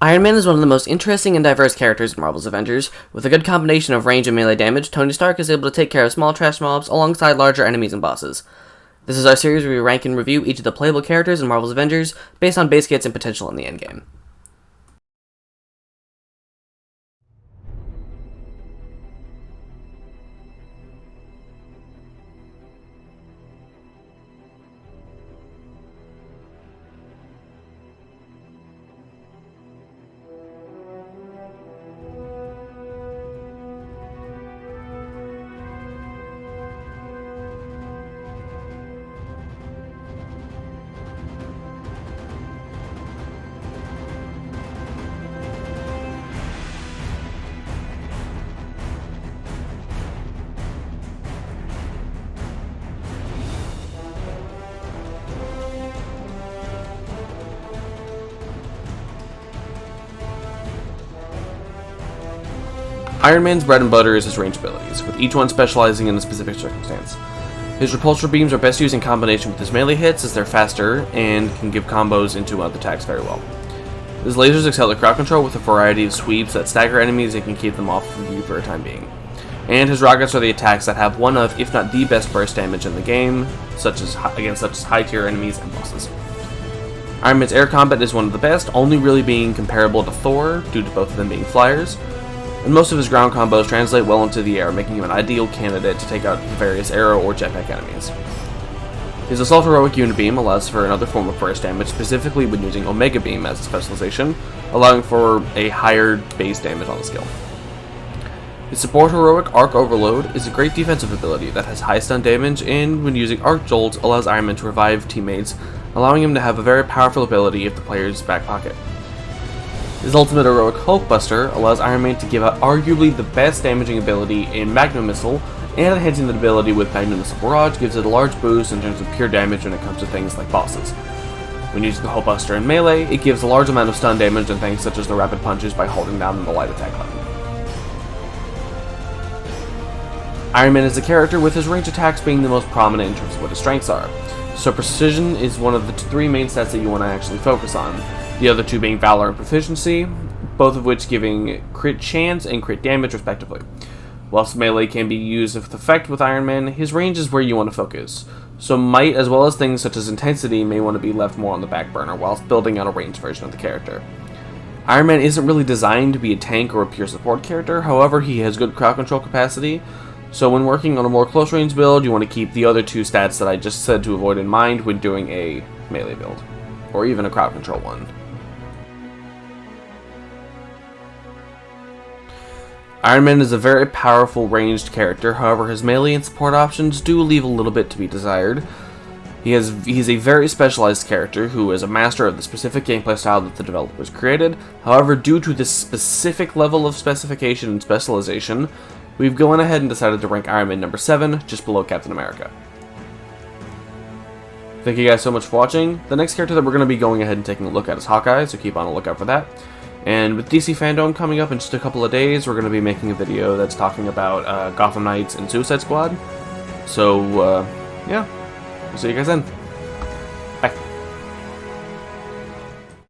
Iron Man is one of the most interesting and diverse characters in Marvel's Avengers. With a good combination of range and melee damage, Tony Stark is able to take care of small trash mobs alongside larger enemies and bosses. This is our series where we rank and review each of the playable characters in Marvel's Avengers based on base kits and potential in the endgame. Iron Man's bread and butter is his range abilities, with each one specializing in a specific circumstance. His repulsor beams are best used in combination with his melee hits as they're faster and can give combos into other attacks very well. His lasers excel at crowd control with a variety of sweeps that stagger enemies and can keep them off from view for a time being. And his rockets are the attacks that have one of, if not the best burst damage in the game, such as high tier enemies and bosses. Iron Man's air combat is one of the best, only really being comparable to Thor due to both of them being flyers. And most of his ground combos translate well into the air, making him an ideal candidate to take out the various arrow or jetpack enemies. His Assault Heroic Unibeam allows for another form of burst damage, specifically when using Omega Beam as a specialization, allowing for a higher base damage on the skill. His Support Heroic Arc Overload is a great defensive ability that has high stun damage, and when using Arc Jolt allows Iron Man to revive teammates, allowing him to have a very powerful ability if the player's back pocket. His ultimate heroic Hulkbuster allows Iron Man to give out arguably the best damaging ability in Magnum Missile, and enhancing that ability with Magnum Missile Barrage gives it a large boost in terms of pure damage when it comes to things like bosses. When using the Hulkbuster in melee, it gives a large amount of stun damage and things such as the rapid punches by holding down the light attack button. Iron Man is a character with his range attacks being the most prominent in terms of what his strengths are. So precision is one of the three main stats that you want to actually focus on. The other two being Valor and Proficiency, both of which giving crit chance and crit damage respectively. Whilst melee can be used with effect with Iron Man, his range is where you want to focus. So might, as well as things such as intensity, may want to be left more on the back burner whilst building out a ranged version of the character. Iron Man isn't really designed to be a tank or a pure support character, however he has good crowd control capacity, so when working on a more close range build, you want to keep the other two stats that I just said to avoid in mind when doing a melee build, or even a crowd control one. Iron Man is a very powerful ranged character, however his melee and support options do leave a little bit to be desired. He's a very specialized character who is a master of the specific gameplay style that the developers created. However, due to this specific level of specification and specialization, we've gone ahead and decided to rank Iron Man number 7, just below Captain America. Thank you guys so much for watching. The next character that we're going to be going ahead and taking a look at is Hawkeye, so keep on a lookout for that. And with DC Fandom coming up in just a couple of days, we're going to be making a video that's talking about Gotham Knights and Suicide Squad. So, yeah, we'll see you guys then.